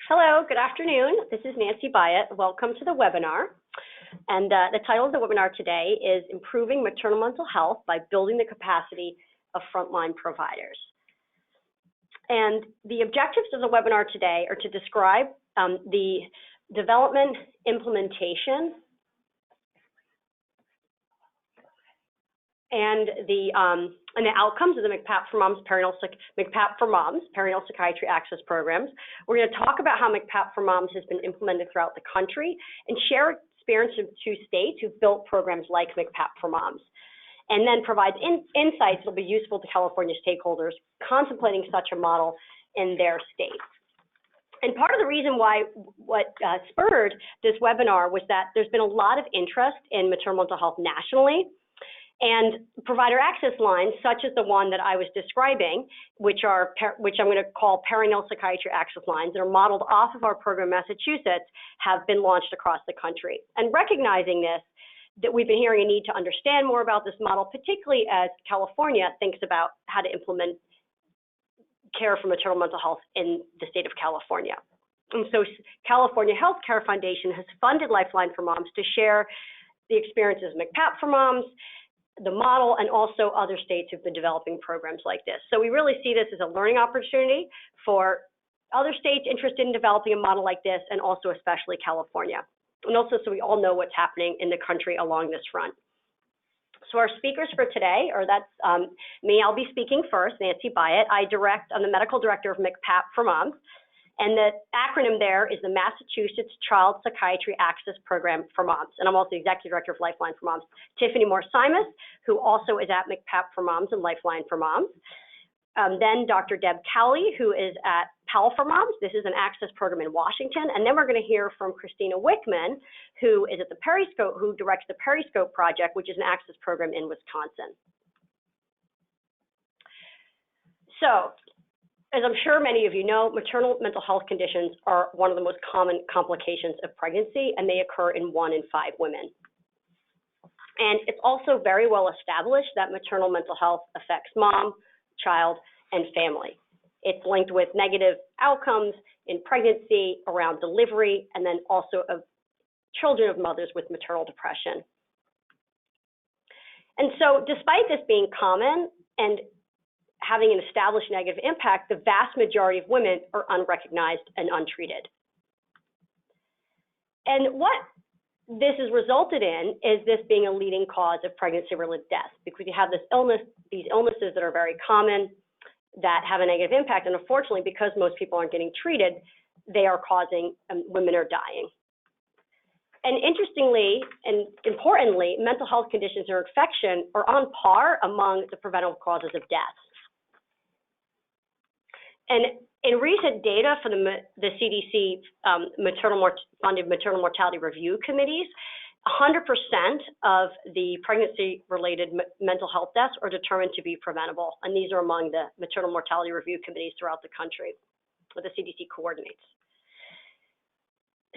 Hello, good afternoon. This is Nancy Byatt. Welcome to the webinar. And the title of the webinar today is Improving Maternal Mental Health by Building the Capacity of Frontline Providers. And the objectives of the webinar today are to describe the development, implementation, and the outcomes of the MCPAP for Moms, Perinatal Psychiatry Access Programs. We're going to talk about how MCPAP for Moms has been implemented throughout the country and share experience of 2 states who've built programs like MCPAP for Moms, and then provide insights that will be useful to California stakeholders contemplating such a model in their state. And part of the reason why what spurred this webinar was that there's been a lot of interest in maternal mental health nationally. And provider access lines, such as the one that I was describing, which I'm going to call Perinatal Psychiatry Access Lines, that are modeled off of our program in Massachusetts, have been launched across the country. And recognizing this, that we've been hearing a need to understand more about this model, particularly as California thinks about how to implement care for maternal mental health in the state of California. And so California Healthcare Foundation has funded Lifeline for Moms to share the experiences of MCPAP for Moms, the model, and also other states who've been developing programs like this. So we really see this as a learning opportunity for other states interested in developing a model like this, and also especially California. And also so we all know what's happening in the country along this front. So our speakers for today are, that's me, I'll be speaking first, Nancy Byatt. I'm the medical director of MCPAP for Moms. And the acronym there is the Massachusetts Child Psychiatry Access Program for Moms. And I'm also the executive director of Lifeline for Moms. Tiffany Moore-Simus, who also is at MCPAP for Moms and Lifeline for Moms. Then Dr. Deb Cowley, who is at PAL for Moms. This is an access program in Washington. And then we're going to hear from Christina Wickman, who is at the PERISCOPE, who directs the PERISCOPE project, which is an access program in Wisconsin. So, as I'm sure many of you know, maternal mental health conditions are one of the most common complications of pregnancy, and they occur in 1 in 5 women. And it's also very well established that maternal mental health affects mom, child, and family. It's linked with negative outcomes in pregnancy, around delivery, and then also of children of mothers with maternal depression. And so despite this being common and having an established negative impact, the vast majority of women are unrecognized and untreated. And what this has resulted in is this being a leading cause of pregnancy-related death, because you have these illnesses that are very common that have a negative impact, and unfortunately, because most people aren't getting treated, they are causing, women are dying. And interestingly and importantly, mental health conditions or infection are on par among the preventable causes of death. And in recent data for the CDC funded maternal mortality review committees, 100% of the pregnancy-related mental health deaths are determined to be preventable. And these are among the maternal mortality review committees throughout the country that the CDC coordinates.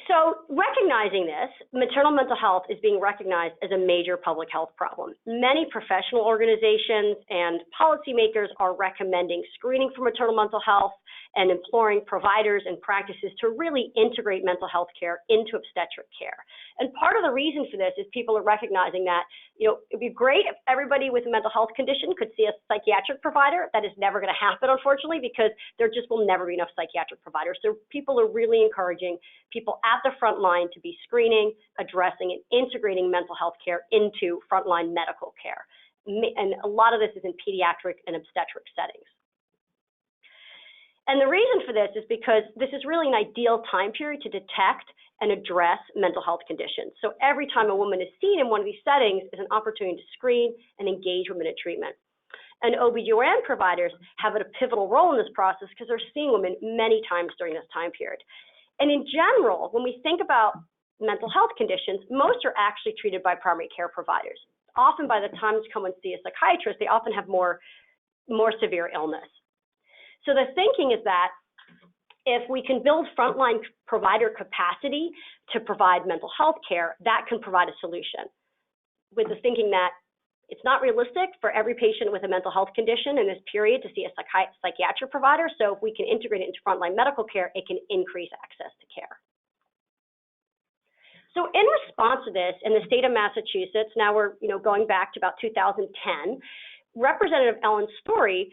So recognizing this, maternal mental health is being recognized as a major public health problem. Many professional organizations and policymakers are recommending screening for maternal mental health and imploring providers and practices to really integrate mental health care into obstetric care. And part of the reason for this is people are recognizing that, it'd be great if everybody with a mental health condition could see a psychiatric provider. That is never going to happen, unfortunately, because there just will never be enough psychiatric providers. So people are really encouraging people at the front line to be screening, addressing, and integrating mental health care into frontline medical care. And a lot of this is in pediatric and obstetric settings. And the reason for this is because this is really an ideal time period to detect and address mental health conditions. So every time a woman is seen in one of these settings is an opportunity to screen and engage women in treatment. And OB/GYN providers have a pivotal role in this process because they're seeing women many times during this time period. And in general, when we think about mental health conditions, most are actually treated by primary care providers. Often by the time they come and see a psychiatrist, they often have more severe illness. So the thinking is that if we can build frontline provider capacity to provide mental health care, that can provide a solution, with the thinking that It's not realistic for every patient with a mental health condition in this period to see a psychiatric provider, so if we can integrate it into frontline medical care, it can increase access to care. So in response to this, in the state of Massachusetts, now we're going back to about 2010, Representative Ellen Story,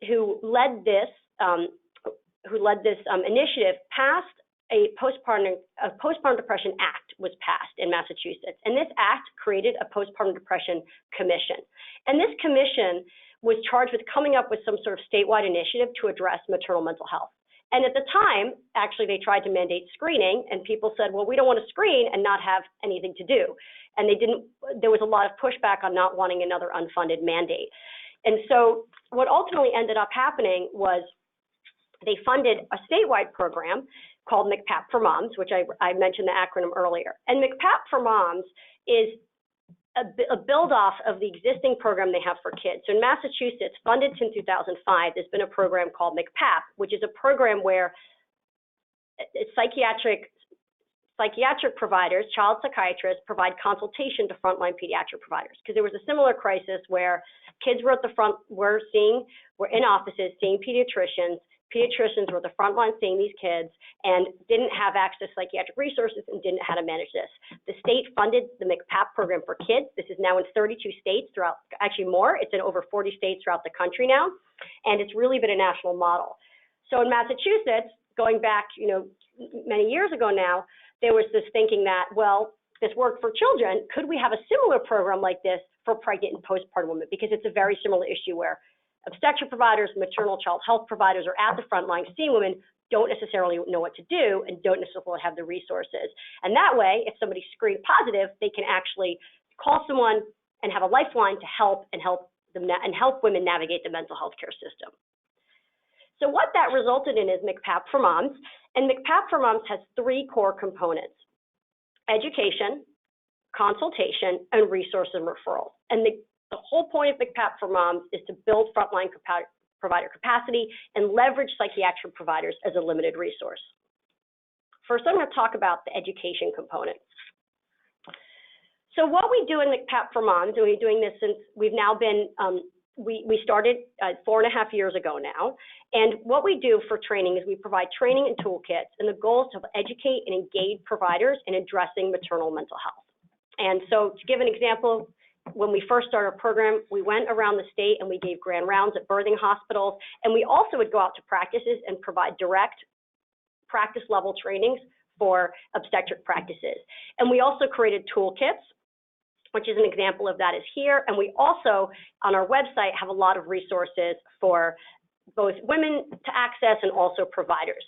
who led this initiative, passed a postpartum depression act was passed in Massachusetts, and this act created a postpartum depression commission. And this commission was charged with coming up with some sort of statewide initiative to address maternal mental health. And at the time, actually, they tried to mandate screening, and people said, well, we don't want to screen and not have anything to do. And there was a lot of pushback on not wanting another unfunded mandate. And so what ultimately ended up happening was they funded a statewide program called MCPAP for Moms, which I mentioned the acronym earlier. And MCPAP for Moms is a build-off of the existing program they have for kids. So in Massachusetts, funded since 2005, there's been a program called MCPAP, which is a program where psychiatric providers, child psychiatrists, provide consultation to frontline pediatric providers. Because there was a similar crisis where kids were at the front, were in offices seeing pediatricians. Pediatricians were at the front line seeing these kids and didn't have access to psychiatric resources and didn't know how to manage this. The state funded the MCPAP program for kids. This is now in 32 states throughout, actually more, it's in over 40 states throughout the country now, and it's really been a national model. So in Massachusetts, going back, many years ago now, there was this thinking that, well, this worked for children. Could we have a similar program like this for pregnant and postpartum women? Because it's a very similar issue where obstetric providers, maternal child health providers are at the front line seeing women, don't necessarily know what to do and don't necessarily have the resources. And that way, if somebody's screened positive, they can actually call someone and have a lifeline to help women navigate the mental health care system. So what that resulted in is MCPAP for Moms, and MCPAP for Moms has three core components: education, consultation, and resource and referral. And the whole point of MCPAP for Moms is to build frontline provider capacity and leverage psychiatric providers as a limited resource. First, I'm going to talk about the education component. So what we do in MCPAP for Moms, and we've been doing this since we've now been, we started 4.5 years ago now, and what we do for training is we provide training and toolkits, and the goal is to educate and engage providers in addressing maternal mental health. And so to give an example, when we first started our program, we went around the state and we gave grand rounds at birthing hospitals, and we also would go out to practices and provide direct practice level trainings for obstetric practices. And we also created toolkits, which is an example of that is here. And we also, on our website, have a lot of resources for both women to access and also providers.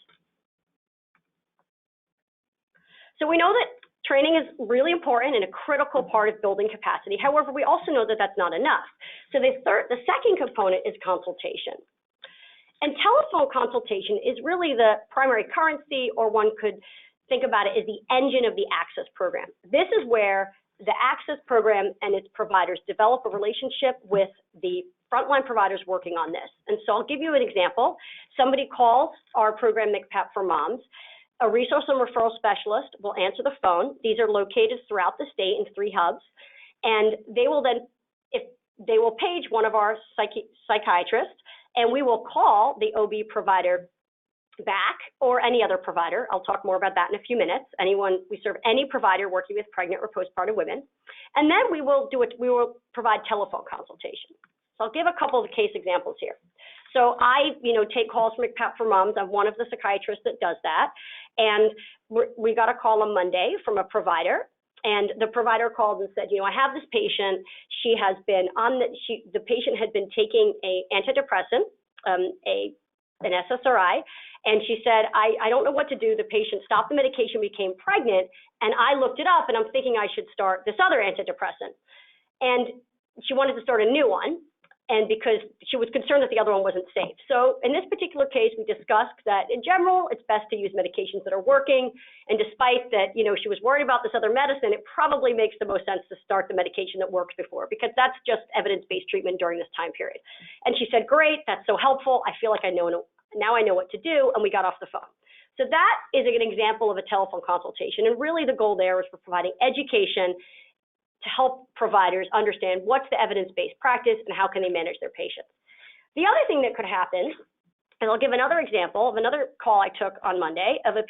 So we know that training is really important and a critical part of building capacity. However, we also know that that's not enough. So the second component is consultation. And telephone consultation is really the primary currency, or one could think about it as the engine of the access program. This is where the access program and its providers develop a relationship with the frontline providers working on this. And so I'll give you an example. Somebody calls our program MCPAP for Moms. A resource and referral specialist will answer the phone. These are located throughout the state in 3 hubs. And they will then, they will page one of our psychiatrists, and we will call the OB provider back, or any other provider. I'll talk more about that in a few minutes. We serve any provider working with pregnant or postpartum women. And then we will provide telephone consultation. So I'll give a couple of case examples here. So I, take calls from MCPAP for Moms. I'm one of the psychiatrists that does that. And we got a call on Monday from a provider, and the provider called and said, I have this patient. She has been the patient had been taking a antidepressant, an SSRI, and she said, I don't know what to do. The patient stopped the medication, became pregnant, and I looked it up, and I'm thinking I should start this other antidepressant. And she wanted to start a new one, and because she was concerned that the other one wasn't safe. So in this particular case, we discussed that in general, it's best to use medications that are working. And despite that, she was worried about this other medicine, it probably makes the most sense to start the medication that works before, because that's just evidence-based treatment during this time period. And she said, great, that's so helpful. I feel like now I know what to do, and we got off the phone. So that is an example of a telephone consultation. And really the goal there is for providing education to help providers understand what's the evidence-based practice and how can they manage their patients. The other thing that could happen, and I'll give another example of another call I took on Monday of a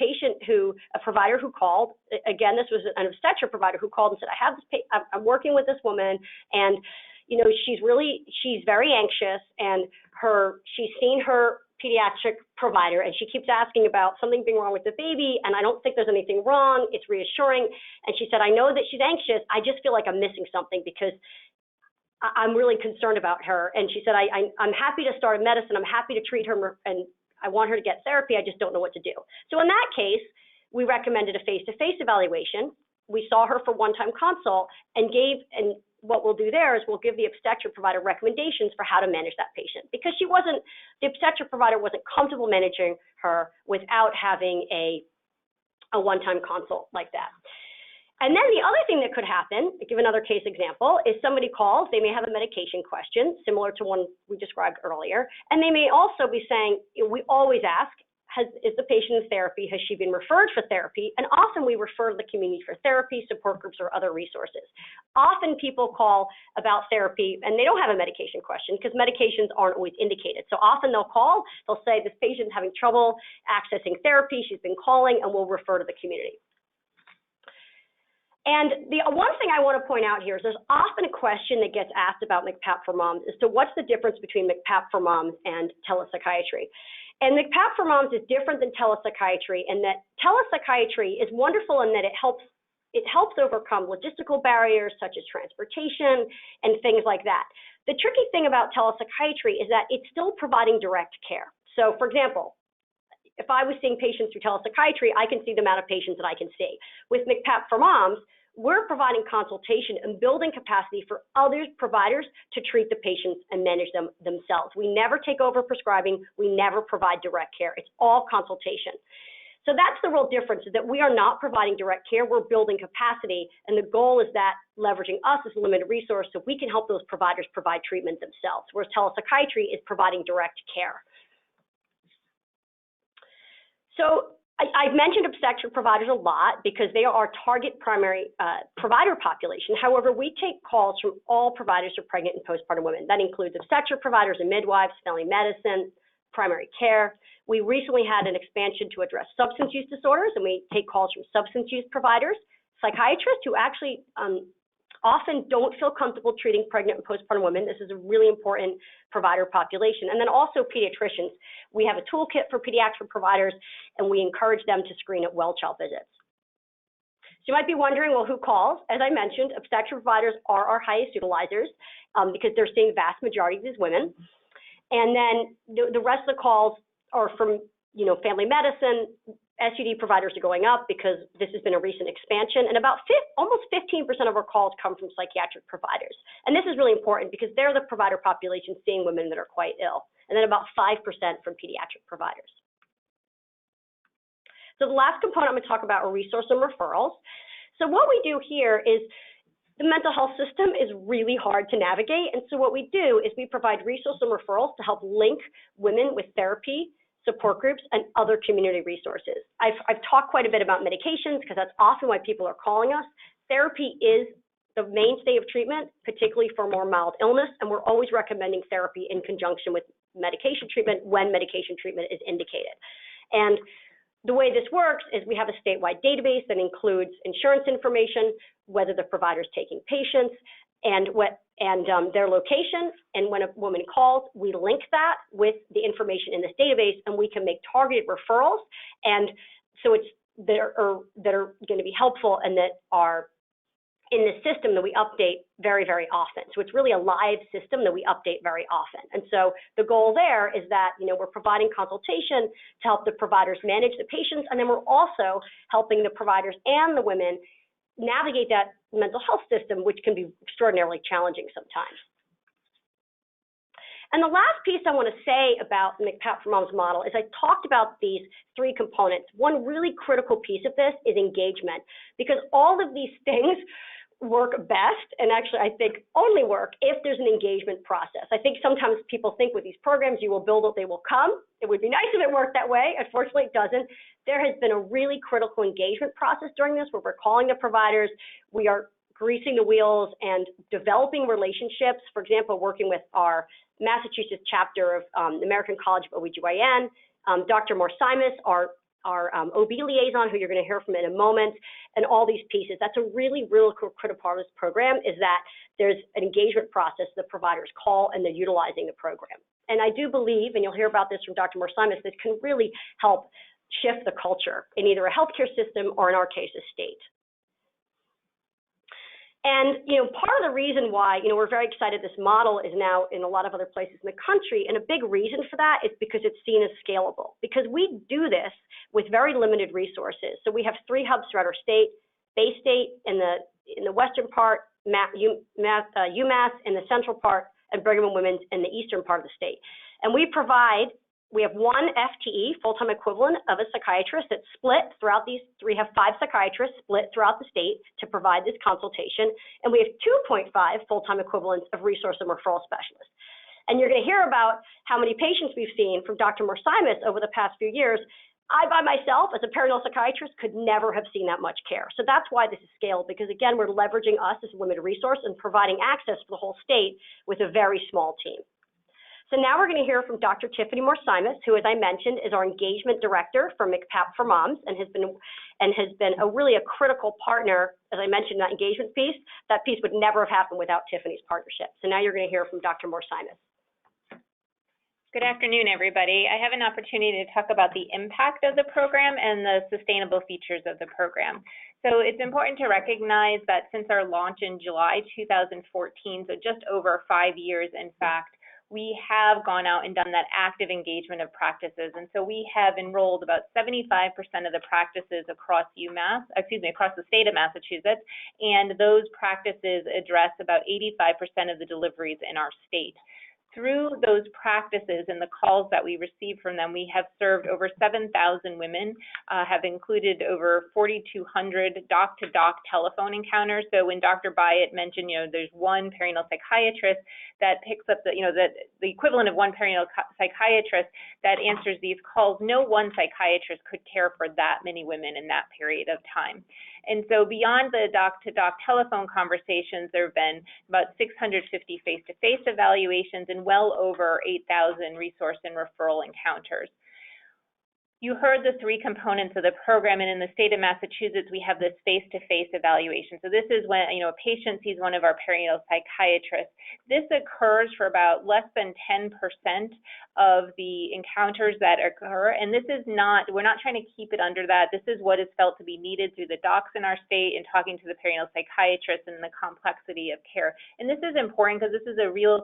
provider who called. Again, this was an obstetric provider who called and said, I'm working with this woman, and she's very anxious, and she's seen her pediatric provider, and she keeps asking about something being wrong with the baby, and I don't think there's anything wrong. It's reassuring. And she said, I know that she's anxious. I just feel like I'm missing something because I'm really concerned about her. And she said, I'm happy to start a medicine. I'm happy to treat her, and I want her to get therapy. I just don't know what to do. So in that case, we recommended a face-to-face evaluation. We saw her for one-time consult and what we'll do there is we'll give the obstetric provider recommendations for how to manage that patient, because the obstetric provider wasn't comfortable managing her without having a one-time consult like that. And then the other thing that could happen, I'll give another case example, is somebody calls, they may have a medication question similar to one we described earlier, and they may also be saying, we always ask, is the patient in therapy? Has she been referred for therapy? And often we refer to the community for therapy, support groups, or other resources. Often people call about therapy and they don't have a medication question because medications aren't always indicated. So often they'll call, they'll say this patient's having trouble accessing therapy, she's been calling, and we'll refer to the community. And the one thing I want to point out here is there's often a question that gets asked about MCPAP for moms as to what's the difference between MCPAP for moms and telepsychiatry. And MCPAP for moms is different than telepsychiatry in that telepsychiatry is wonderful in that it helps overcome logistical barriers such as transportation and things like that. The tricky thing about telepsychiatry is that it's still providing direct care. So for example, if I was seeing patients through telepsychiatry, I can see the amount of patients that I can see. With MCPAP for moms, we're providing consultation and building capacity for other providers to treat the patients and manage them themselves. We never take over prescribing. We never provide direct care. It's all consultation. So that's the real difference, is that we are not providing direct care. We're building capacity, and the goal is that leveraging us as a limited resource so we can help those providers provide treatment themselves, whereas telepsychiatry is providing direct care. So I've mentioned obstetric providers a lot because they are our target primary provider population. However, we take calls from all providers for pregnant and postpartum women. That includes obstetric providers and midwives, family medicine, primary care. We recently had an expansion to address substance use disorders, and we take calls from substance use providers, psychiatrists who actually often don't feel comfortable treating pregnant and postpartum women. This is a really important provider population. And then also pediatricians. We have a toolkit for pediatric providers, and we encourage them to screen at well child visits. So you might be wondering, well, who calls? As I mentioned, obstetric providers are our highest utilizers because they're seeing vast majority of these women. And then the rest of the calls are from, family medicine. SUD providers are going up because this has been a recent expansion, and about almost 15% of our calls come from psychiatric providers. And this is really important because they're the provider population seeing women that are quite ill, and then about 5% from pediatric providers. So the last component I'm going to talk about are resource and referrals. So what we do here is the mental health system is really hard to navigate, and so what we do is we provide resource and referrals to help link women with therapy, support groups, and other community resources. I've talked quite a bit about medications because that's often why people are calling us. Therapy is the mainstay of treatment, particularly for more mild illness, and we're always recommending therapy in conjunction with medication treatment when medication treatment is indicated. And the way this works is we have a statewide database that includes insurance information, whether the provider is taking patients, and their location. And when a woman calls, we link that with the information in this database, and we can make targeted referrals. And so that are going to be helpful and that are in the system that we update very, very often. So it's really a live system that we update very often. And so the goal there is that, we're providing consultation to help the providers manage the patients, and then we're also helping the providers and the women navigate that mental health system, which can be extraordinarily challenging sometimes. And the last piece I want to say about the MCPAP for Moms model is I talked about these three components. One really critical piece of this is engagement, because all of these things work best, and actually I think only work if there's an engagement process. I think sometimes people think with these programs, you will build it, they will come. It would be nice if it worked that way. Unfortunately, it doesn't. There has been a really critical engagement process during this where we're calling the providers. We are greasing the wheels and developing relationships. For example, working with our Massachusetts chapter of the American College of OBGYN, Dr. Morsimus, our OB liaison, who you're going to hear from in a moment, and all these pieces. That's a really critical part of this program, is that there's an engagement process the providers call and they're utilizing the program. And I do believe, and you'll hear about this from Dr. Morsimus, this can really help shift the culture in either a healthcare system or, in our case, a state. And, part of the reason why, we're very excited this model is now in a lot of other places in the country, and a big reason for that is because it's seen as scalable. Because we do this with very limited resources. So we have 3 hubs throughout our state: Bay State in the western part, UMass in the central part, and Brigham and Women's in the eastern part of the state. And we have 1 FTE, full-time equivalent of a psychiatrist that's split throughout these 3. We have 5 psychiatrists split throughout the state to provide this consultation. And we have 2.5 full-time equivalents of resource and referral specialists. And you're going to hear about how many patients we've seen from Dr. Morsimus over the past few years. I, by myself, as a perinatal psychiatrist, could never have seen that much care. So that's why this is scaled, because, again, we're leveraging us as a limited resource and providing access for the whole state with a very small team. So now we're going to hear from Dr. Tiffany Morsimus, who, as I mentioned, is our engagement director for MCPAP for Moms and has been really a critical partner, as I mentioned, that engagement piece. That piece would never have happened without Tiffany's partnership. So now you're going to hear from Dr. Morsimus. Good afternoon, everybody. I have an opportunity to talk about the impact of the program and the sustainable features of the program. So it's important to recognize that since our launch in July 2014, so just over 5 years, in fact, we have gone out and done that active engagement of practices. And so we have enrolled about 75% of the practices across across the state of Massachusetts, and those practices address about 85% of the deliveries in our state. Through those practices and the calls that we receive from them, we have served over 7,000 women, have included over 4,200 doc-to-doc telephone encounters. So when Dr. Byatt mentioned, there's 1 perinatal psychiatrist that picks up the equivalent of 1 perinatal psychiatrist that answers these calls, no one psychiatrist could care for that many women in that period of time. And so beyond the doc-to-doc telephone conversations, there have been about 650 face-to-face evaluations and well over 8,000 resource and referral encounters. You heard the 3 components of the program, and in the state of Massachusetts, we have this face-to-face evaluation. So this is when a patient sees one of our perinatal psychiatrists. This occurs for about less than 10% of the encounters that occur, and this is not, we're not trying to keep it under that. This is what is felt to be needed through the docs in our state and talking to the perinatal psychiatrists and the complexity of care. And this is important because this is a real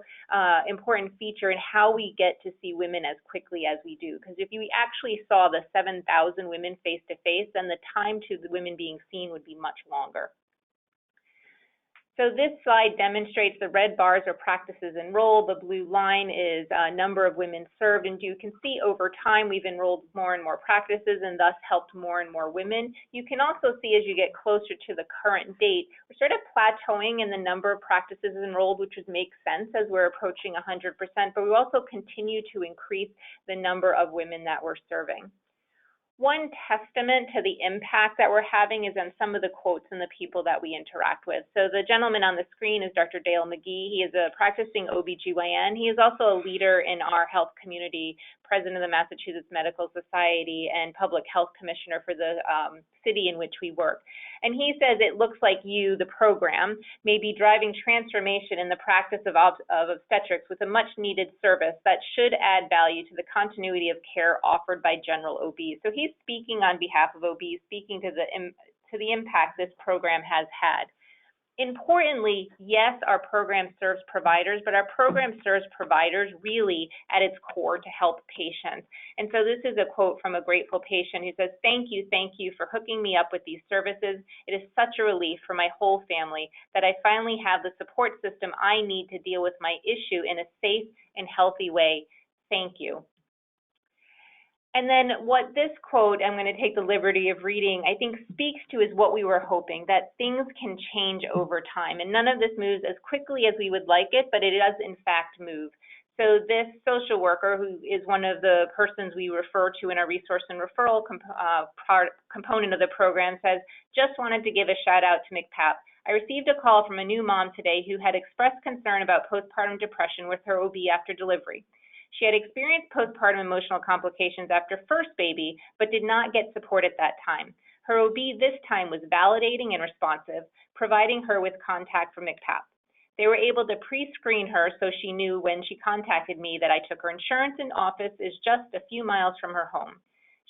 important feature in how we get to see women as quickly as we do. Because if you actually saw the 7,000 women face-to-face, then the time to the women being seen would be much longer. So this slide demonstrates the red bars are practices enrolled, the blue line is number of women served, and you can see over time we've enrolled more and more practices and thus helped more and more women. You can also see as you get closer to the current date, we're sort of plateauing in the number of practices enrolled, which would make sense as we're approaching 100%, but we also continue to increase the number of women that we're serving. One testament to the impact that we're having is on some of the quotes and the people that we interact with. So the gentleman on the screen is Dr. Dale McGee. He is a practicing OBGYN. He is also a leader in our health community, president of the Massachusetts Medical Society, and public health commissioner for the city in which we work. And he says it looks like you, the program, may be driving transformation in the practice of obstetrics with a much needed service that should add value to the continuity of care offered by general OBs. So he's speaking on behalf of OBs, speaking to the impact this program has had. Importantly, yes, our program serves providers, but our program serves providers really at its core to help patients. And so this is a quote from a grateful patient who says, thank you for hooking me up with these services. It is such a relief for my whole family that I finally have the support system I need to deal with my issue in a safe and healthy way. Thank you. And then what this quote, I'm going to take the liberty of reading, I think speaks to is what we were hoping, that things can change over time. And none of this moves as quickly as we would like it, but it does in fact move. So this social worker, who is one of the persons we refer to in our resource and referral component of the program, says, just wanted to give a shout out to MCPAP. I received a call from a new mom today who had expressed concern about postpartum depression with her OB after delivery. She had experienced postpartum emotional complications after first baby, but did not get support at that time. Her OB this time was validating and responsive, providing her with contact for MCPAP. They were able to pre-screen her so she knew when she contacted me that I took her insurance and office is just a few miles from her home.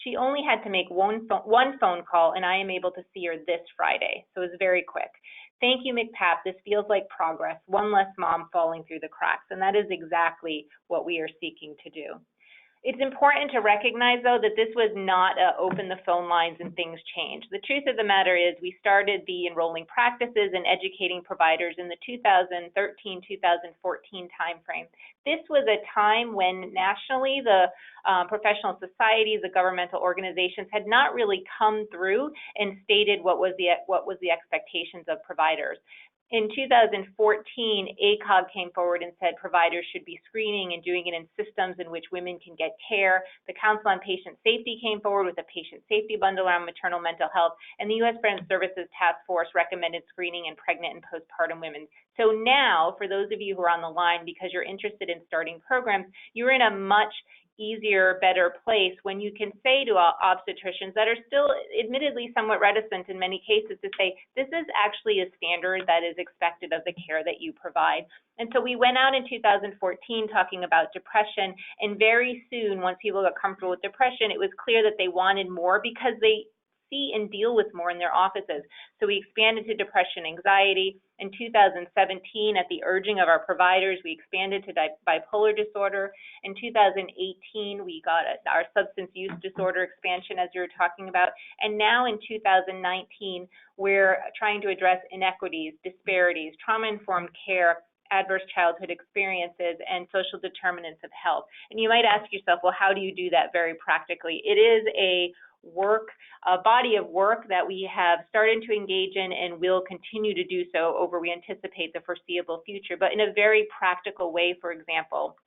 She only had to make one phone call, and I am able to see her this Friday, so it was very quick. Thank you, MCPAP. This feels like progress, one less mom falling through the cracks, and that is exactly what we are seeking to do. It's important to recognize, though, that this was not open the phone lines and things changed. The truth of the matter is we started the enrolling practices and educating providers in the 2013-2014 timeframe. This was a time when nationally the professional societies, the governmental organizations had not really come through and stated what was the expectations of providers. In 2014, ACOG came forward and said providers should be screening and doing it in systems in which women can get care. The Council on Patient Safety came forward with a patient safety bundle around maternal mental health, and the U.S. Preventive Services Task Force recommended screening in pregnant and postpartum women. So now, for those of you who are on the line, because you're interested in starting programs, you're in a much easier, better place when you can say to obstetricians that are still admittedly somewhat reticent in many cases to say, this is actually a standard that is expected of the care that you provide. And so we went out in 2014 talking about depression, and very soon, once people got comfortable with depression, it was clear that they wanted more because they see and deal with more in their offices. So we expanded to depression, anxiety. In 2017, at the urging of our providers, we expanded to bipolar disorder. In 2018, we got our substance use disorder expansion, as you were talking about. And now in 2019, we're trying to address inequities, disparities, trauma-informed care, adverse childhood experiences, and social determinants of health. And you might ask yourself, well, how do you do that very practically? It is a body of work that we have started to engage in and will continue to do so over, we anticipate, the foreseeable future. But in a very practical way, for example,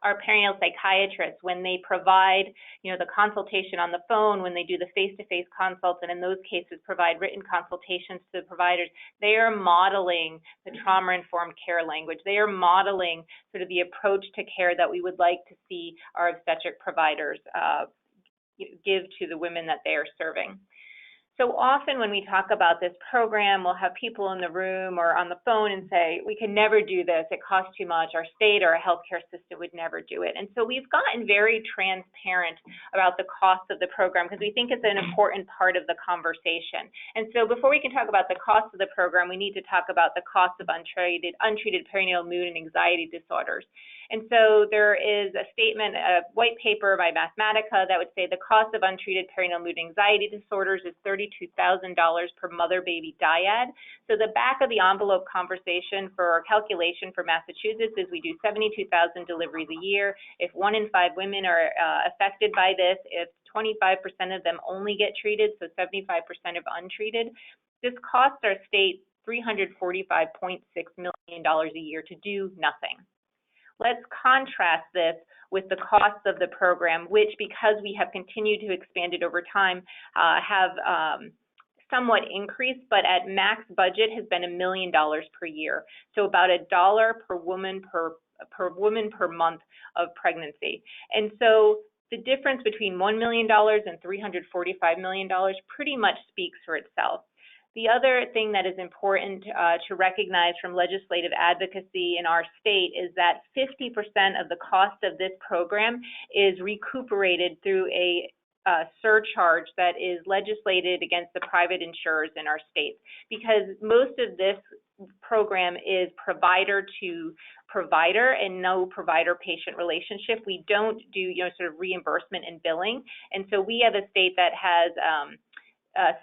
our perinatal psychiatrists, when they provide, the consultation on the phone, when they do the face-to-face consults, and in those cases provide written consultations to the providers, they are modeling the trauma-informed care language. They are modeling sort of the approach to care that we would like to see our obstetric providers give to the women that they are serving. So often when we talk about this program, we'll have people in the room or on the phone and say, we can never do this, it costs too much, our state or our healthcare system would never do it. And so we've gotten very transparent about the cost of the program because we think it's an important part of the conversation. And so before we can talk about the cost of the program, we need to talk about the cost of untreated perinatal mood and anxiety disorders. And so there is a statement, a white paper by Mathematica that would say the cost of untreated perinatal mood and anxiety disorders is $32,000 per mother-baby dyad. So the back of the envelope conversation for calculation for Massachusetts is we do 72,000 deliveries a year. If 1 in 5 women are affected by this, if 25% of them only get treated, so 75% of untreated, this costs our state $345.6 million a year to do nothing. Let's contrast this with the costs of the program, which, because we have continued to expand it over time, have somewhat increased, but at max budget has been $1 million per year. So about $1 per woman per month of pregnancy. And so the difference between $1 million and $345 million pretty much speaks for itself. The other thing that is important to recognize from legislative advocacy in our state is that 50% of the cost of this program is recuperated through a surcharge that is legislated against the private insurers in our states, because most of this program is provider to provider and no provider-patient relationship. We don't do sort of reimbursement and billing, and so we have a state that has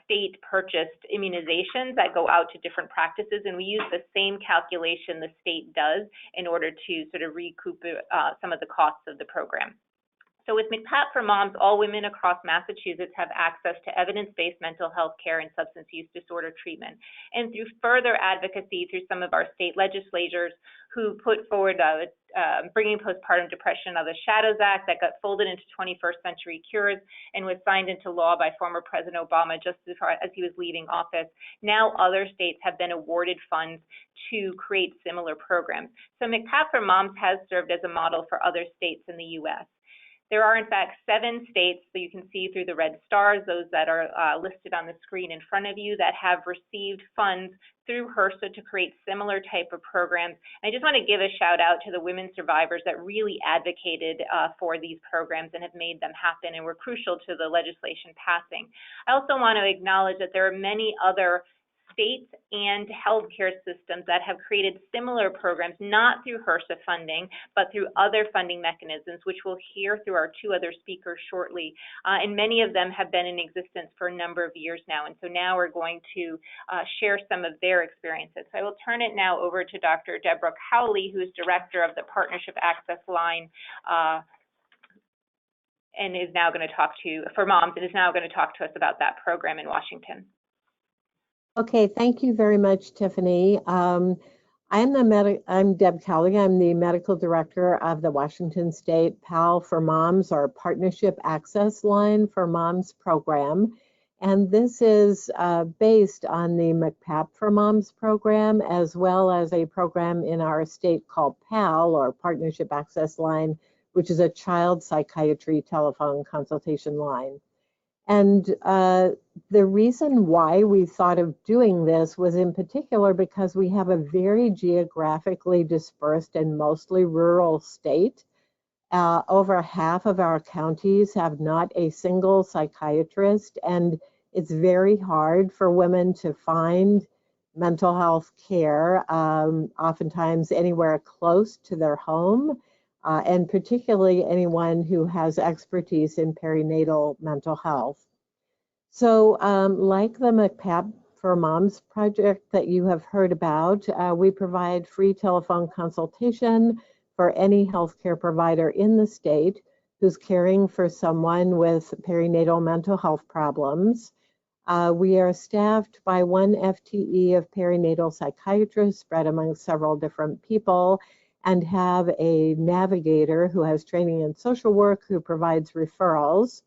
state-purchased immunizations that go out to different practices, and we use the same calculation the state does in order to sort of recoup some of the costs of the program. So with MCPAP for Moms, all women across Massachusetts have access to evidence-based mental health care and substance use disorder treatment. And through further advocacy through some of our state legislators who put forward Bringing Postpartum Depression Out of the Shadows Act that got folded into 21st Century Cures and was signed into law by former President Obama just as he was leaving office. Now other states have been awarded funds to create similar programs. So MCPAP for Moms has served as a model for other states in the U.S. There are, in fact, 7 states that you can see through the red stars, those that are listed on the screen in front of you, that have received funds through HRSA to create similar type of programs. And I just want to give a shout out to the women survivors that really advocated for these programs and have made them happen and were crucial to the legislation passing. I also want to acknowledge that there are many other states and healthcare systems that have created similar programs, not through HRSA funding, but through other funding mechanisms, which we'll hear through our 2 other speakers shortly. And many of them have been in existence for a number of years now. And so now we're going to share some of their experiences. So I will turn it now over to Dr. Deborah Cowley, who is Director of the Partnership Access Line and is now going to talk for Moms, and is now going to talk to us about that program in Washington. Okay, thank you very much, Tiffany. I'm Deb Cowley. I'm the Medical Director of the Washington State PAL for Moms, or Partnership Access Line for Moms program. And this is based on the MCPAP for Moms program, as well as a program in our state called PAL, or Partnership Access Line, which is a child psychiatry telephone consultation line. And the reason why we thought of doing this was in particular because we have a very geographically dispersed and mostly rural state. Over half of our counties have not a single psychiatrist, and it's very hard for women to find mental health care, oftentimes anywhere close to their home. And particularly anyone who has expertise in perinatal mental health. So like the MCPAP for Moms project that you have heard about, we provide free telephone consultation for any healthcare provider in the state who's caring for someone with perinatal mental health problems. We are staffed by 1 FTE of perinatal psychiatrists spread among several different people, and have a navigator who has training in social work who provides referrals.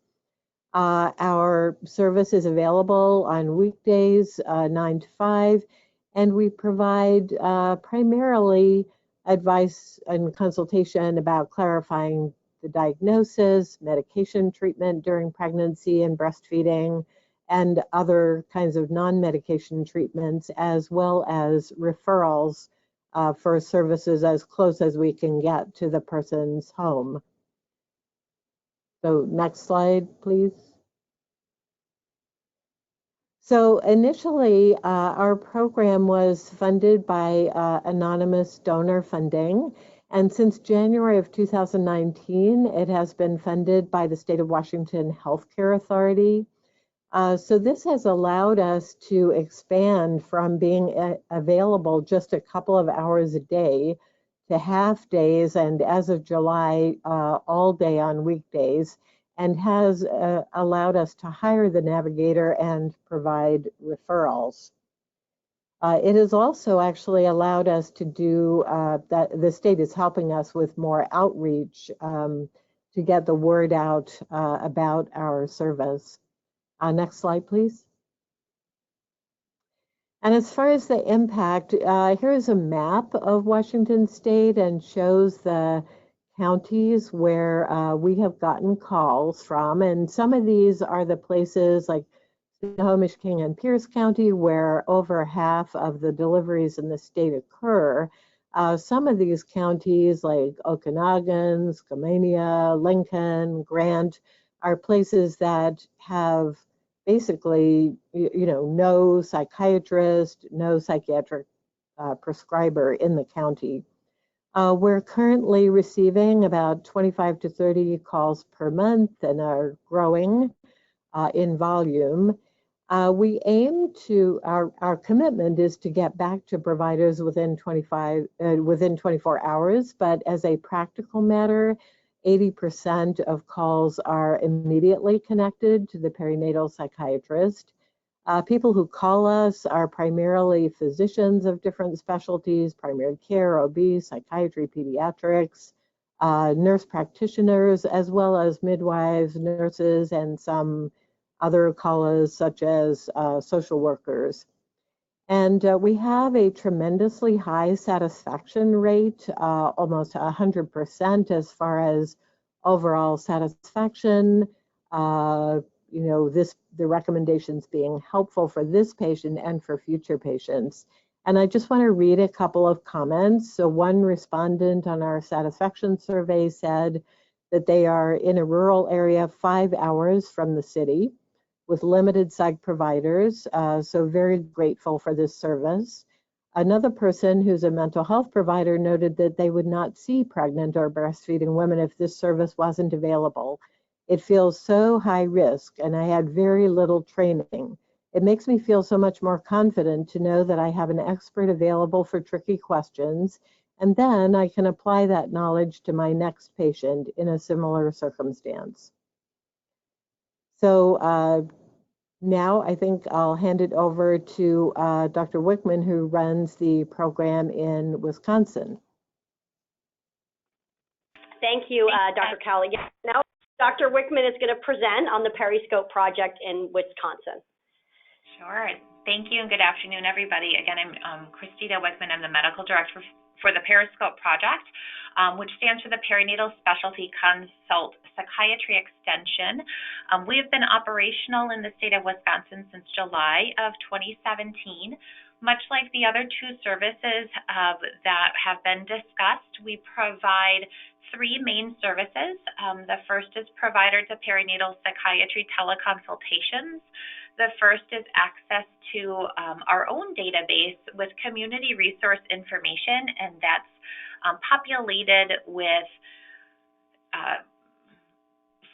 Our service is available on weekdays, 9 to 5, and we provide primarily advice and consultation about clarifying the diagnosis, medication treatment during pregnancy and breastfeeding, and other kinds of non-medication treatments, as well as referrals for services as close as we can get to the person's home. So next slide, please. So initially, our program was funded by anonymous donor funding. And since January of 2019, it has been funded by the State of Washington Healthcare Authority. So this has allowed us to expand from being available just a couple of hours a day to half days, and as of July, all day on weekdays, and has allowed us to hire the navigator and provide referrals. It has also actually allowed us to do that. The state is helping us with more outreach to get the word out about our service. Next slide, please. And as far as the impact, here's a map of Washington State and shows the counties where we have gotten calls from. And some of these are the places like Snohomish King and Pierce County, where over half of the deliveries in the state occur. Some of these counties like Okanagan, Skamania, Lincoln, Grant, are places that have basically, no psychiatrist, no psychiatric prescriber in the county. We're currently receiving about 25 to 30 calls per month and are growing in volume. We aim to, our commitment is to get back to providers within 24 hours, but as a practical matter, 80% of calls are immediately connected to the perinatal psychiatrist. People who call us are primarily physicians of different specialties, primary care, OB, psychiatry, pediatrics, nurse practitioners, as well as midwives, nurses, and some other callers such as social workers. And we have a tremendously high satisfaction rate, almost 100% as far as overall satisfaction. The recommendations being helpful for this patient and for future patients. And I just want to read a couple of comments. So one respondent on our satisfaction survey said that they are in a rural area 5 hours from the city with limited psych providers, so very grateful for this service. Another person who's a mental health provider noted that they would not see pregnant or breastfeeding women if this service wasn't available. It feels so high risk, and I had very little training. It makes me feel so much more confident to know that I have an expert available for tricky questions, and then I can apply that knowledge to my next patient in a similar circumstance. So now I think I'll hand it over to Dr. Wickman, who runs the program in Wisconsin. Thank you, Dr. Cowley. Now Dr. Wickman is going to present on the PERISCOPE project in Wisconsin. Sure. Thank you and good afternoon, everybody. Again, I'm Christina Wickman. I'm the medical director for the PERISCOPE project, which stands for the Perinatal Specialty Consult Psychiatry Extension. We have been operational in the state of Wisconsin since July of 2017. Much like the other two services that have been discussed, we provide 3 main services. The first is provider to perinatal psychiatry teleconsultations. The first is access to our own database with community resource information, and that's populated with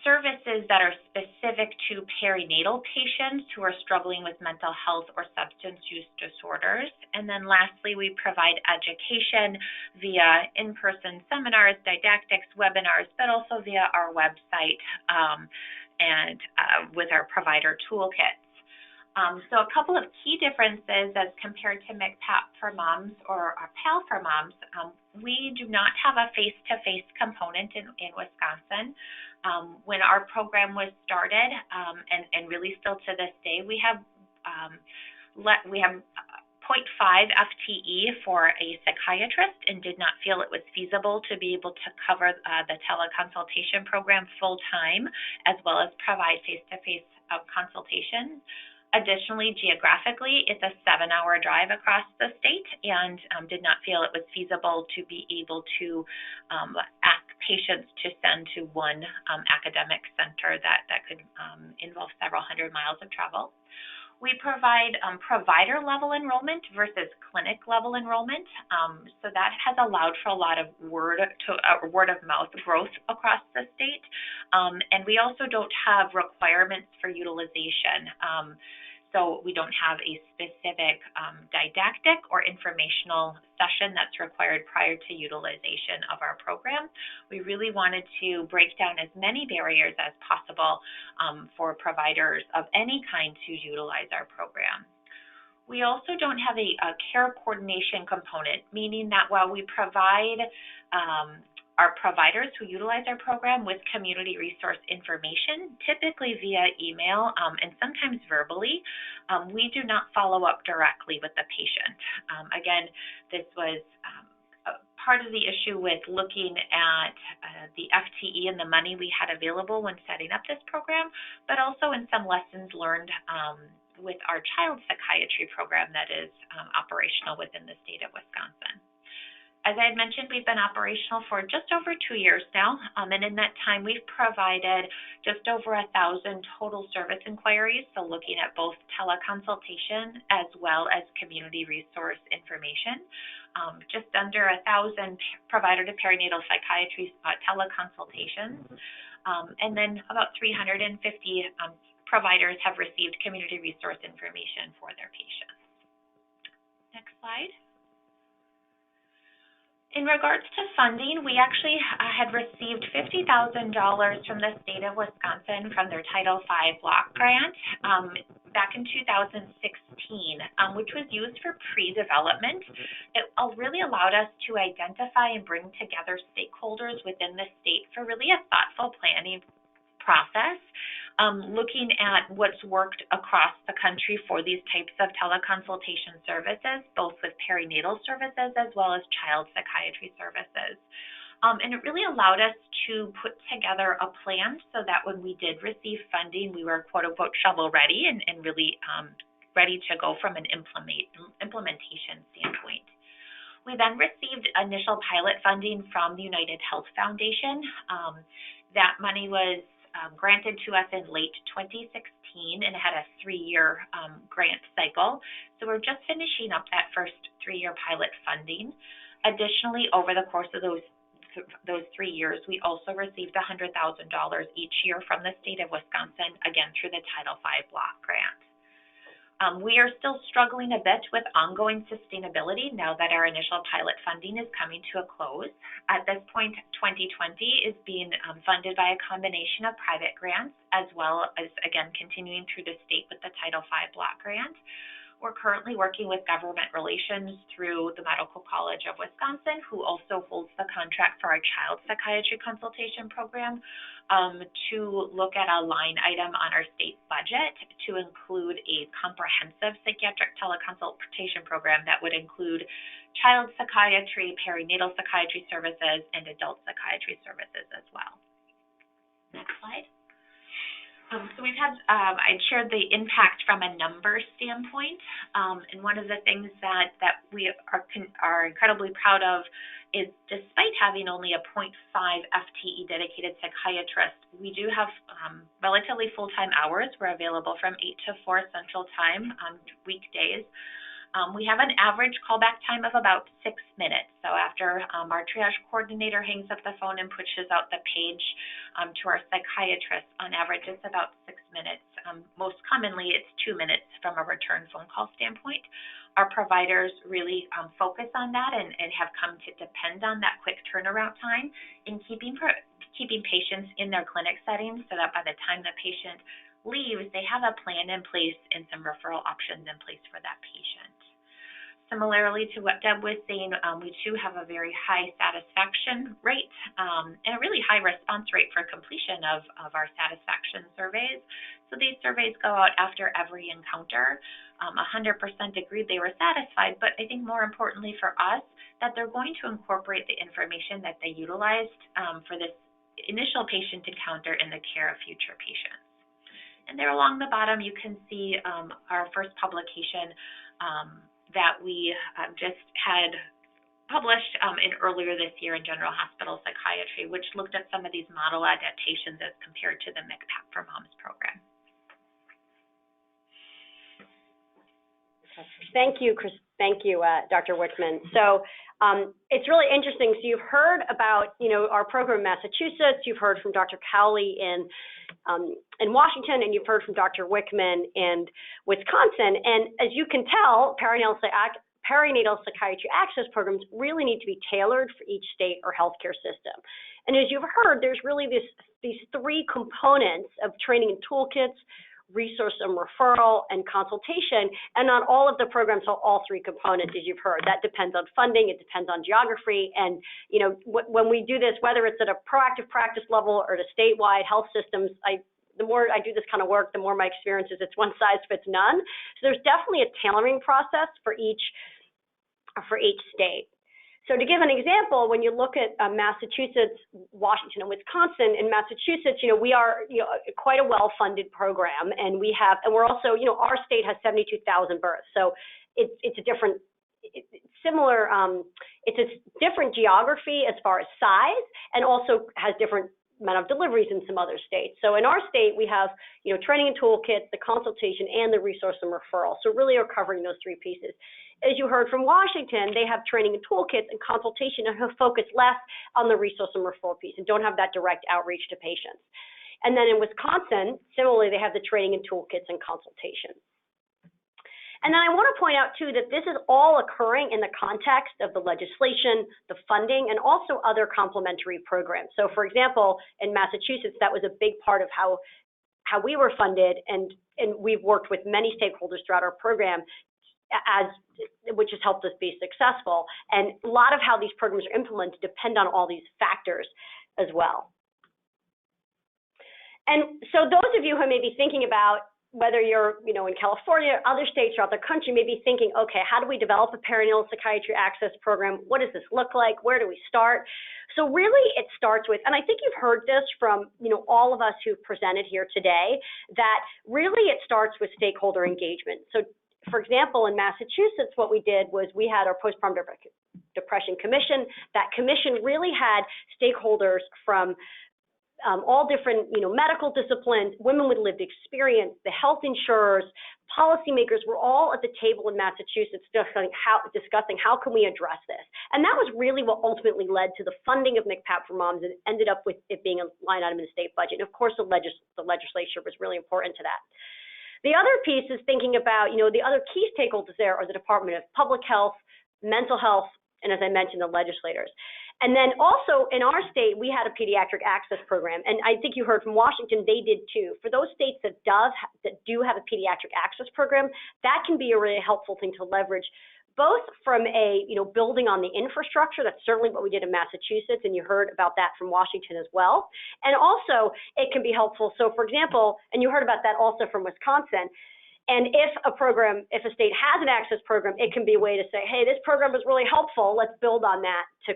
services that are specific to perinatal patients who are struggling with mental health or substance use disorders. And then lastly, we provide education via in-person seminars, didactics, webinars, but also via our website and with our provider toolkits. So a couple of key differences as compared to MCPAP for moms or PAL for moms. We do not have a face-to-face component in Wisconsin. When our program was started, and really still to this day, we have 0.5 FTE for a psychiatrist and did not feel it was feasible to be able to cover the teleconsultation program full time, as well as provide face-to-face consultations. Additionally, geographically, it's a 7-hour drive across the state, and did not feel it was feasible to be able to ask patients to send to one academic center that could involve several hundred miles of travel. We provide provider-level enrollment versus clinic-level enrollment, so that has allowed for a lot of word-of-mouth growth across the state, and we also don't have requirements for utilization. So we don't have a specific didactic or informational session that's required prior to utilization of our program. We really wanted to break down as many barriers as possible for providers of any kind to utilize our program. We also don't have a care coordination component, meaning that while we provide our providers who utilize our program with community resource information, typically via email and sometimes verbally, we do not follow up directly with the patient. Again, this was part of the issue with looking at the FTE and the money we had available when setting up this program, but also in some lessons learned with our child psychiatry program that is operational within the state of Wisconsin. As I had mentioned, we've been operational for just over 2 years now, and in that time, we've provided just over 1,000 total service inquiries, so looking at both teleconsultation as well as community resource information. Just under 1,000 provider to perinatal psychiatry teleconsultations, and then about 350 providers have received community resource information for their patients. Next slide. In regards to funding, we actually had received $50,000 from the state of Wisconsin from their Title V block grant back in 2016, which was used for pre-development. It really allowed us to identify and bring together stakeholders within the state for really a thoughtful planning process, looking at what's worked across the country for these types of teleconsultation services, both with perinatal services as well as child psychiatry services. And it really allowed us to put together a plan so that when we did receive funding, we were quote unquote shovel ready and really ready to go from an implementation standpoint. We then received initial pilot funding from the United Health Foundation. That money was granted to us in late 2016 and had a 3-year grant cycle. So we're just finishing up that first 3-year pilot funding. Additionally, over the course of those 3 years, we also received $100,000 each year from the state of Wisconsin, again through the Title V block grant. We are still struggling a bit with ongoing sustainability now that our initial pilot funding is coming to a close. At this point, 2020 is being funded by a combination of private grants as well as, again, continuing through the state with the Title V block grant. We're currently working with government relations through the Medical College of Wisconsin, who also holds the contract for our child psychiatry consultation program, to look at a line item on our state budget to include a comprehensive psychiatric teleconsultation program that would include child psychiatry, perinatal psychiatry services, and adult psychiatry services as well. Next slide. So we've had, I shared the impact from a numbers standpoint, and one of the things that we are incredibly proud of is despite having only a 0.5 FTE dedicated psychiatrist, we do have relatively full-time hours. We're available from 8 to 4 Central Time on weekdays. We have an average callback time of about 6 minutes. So after our triage coordinator hangs up the phone and pushes out the page to our psychiatrist, on average it's about 6 minutes. Most commonly it's 2 minutes from a return phone call standpoint. Our providers really focus on that and have come to depend on that quick turnaround time in keeping patients in their clinic settings so that by the time the patient leaves, they have a plan in place and some referral options in place for that patient. Similarly to what Deb was saying, we too have a very high satisfaction rate and a really high response rate for completion of our satisfaction surveys. So these surveys go out after every encounter. 100% agreed they were satisfied, but I think more importantly for us, that they're going to incorporate the information that they utilized for this initial patient encounter in the care of future patients. And there along the bottom, you can see our first publication that we just had published in earlier this year in General Hospital Psychiatry, which looked at some of these model adaptations as compared to the MCPAP for Moms program. Thank you, Chris. Thank you, Dr. Wickman. So it's really interesting. So you've heard about, our program in Massachusetts. You've heard from Dr. Cowley in Washington, and you've heard from Dr. Wickman in Wisconsin. And as you can tell, perinatal psychiatry access programs really need to be tailored for each state or healthcare system. And as you've heard, there's really these 3 components of training and toolkits, resource and referral, and consultation, and not all of the programs have all 3 components, as you've heard. That depends on funding, it depends on geography, and when we do this, whether it's at a proactive practice level or at a statewide health systems, the more I do this kind of work, the more my experience is it's one size fits none. So there's definitely a tailoring process for each state. So to give an example, when you look at Massachusetts, Washington, and Wisconsin, in Massachusetts, we are quite a well-funded program, and we're also, our state has 72,000 births, so it's a different geography as far as size, and also has different amount of deliveries in some other states. So in our state, we have, training and toolkits, the consultation, and the resource and referral. So really are covering those 3 pieces. As you heard from Washington, they have training and toolkits and consultation and have focused less on the resource and referral piece and don't have that direct outreach to patients. And then in Wisconsin, similarly, they have the training and toolkits and consultation. And then I want to point out, too, that this is all occurring in the context of the legislation, the funding, and also other complementary programs. So, for example, in Massachusetts, that was a big part of how we were funded, and we've worked with many stakeholders throughout our program, which has helped us be successful. And a lot of how these programs are implemented depend on all these factors as well. And so those of you who may be thinking about whether you're, in California or other states throughout the country, may be thinking, okay, how do we develop a perinatal psychiatry access program? What does this look like? Where do we start? So really it starts with, and I think you've heard this from, all of us who've presented here today, that really it starts with stakeholder engagement. So for example, in Massachusetts, what we did was we had our postpartum depression commission. That commission really had stakeholders from all different, medical disciplines, women with lived experience, the health insurers, policymakers were all at the table in Massachusetts discussing how can we address this. And that was really what ultimately led to the funding of MCPAP for moms, and ended up with it being a line item in the state budget. And of course, the legislature was really important to that. The other piece is thinking about, the other key stakeholders there are the Department of Public Health, Mental Health, and as I mentioned, the legislators. And then also in our state, we had a pediatric access program, and I think you heard from Washington, they did too. For those states that do have a pediatric access program, that can be a really helpful thing to leverage, both from a, building on the infrastructure. That's certainly what we did in Massachusetts, and you heard about that from Washington as well. And also it can be helpful. So for example, and you heard about that also from Wisconsin, and if a state has an access program, it can be a way to say, hey, this program was really helpful. Let's build on that to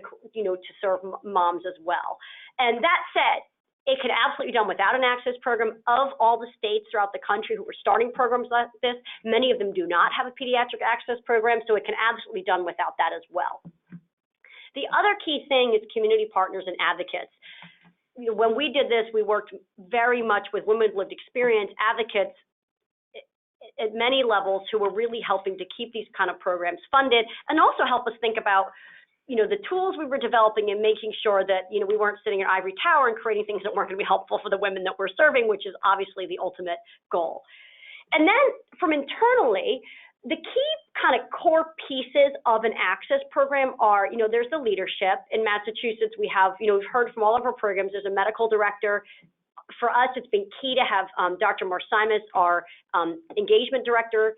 serve moms as well. And that said, it can absolutely be done without an access program. Of all the states throughout the country who are starting programs like this, many of them do not have a pediatric access program, so it can absolutely be done without that as well. The other key thing is community partners and advocates. When we did this, we worked very much with women with lived experience, advocates, at many levels, who were really helping to keep these kind of programs funded, and also help us think about, the tools we were developing, and making sure that, we weren't sitting in an ivory tower and creating things that weren't going to be helpful for the women that we're serving, which is obviously the ultimate goal. And then from internally, the key kind of core pieces of an access program are, there's the leadership. In Massachusetts, we have, we've heard from all of our programs, there's a medical director. For us, it's been key to have Dr. Marsimus, our engagement director,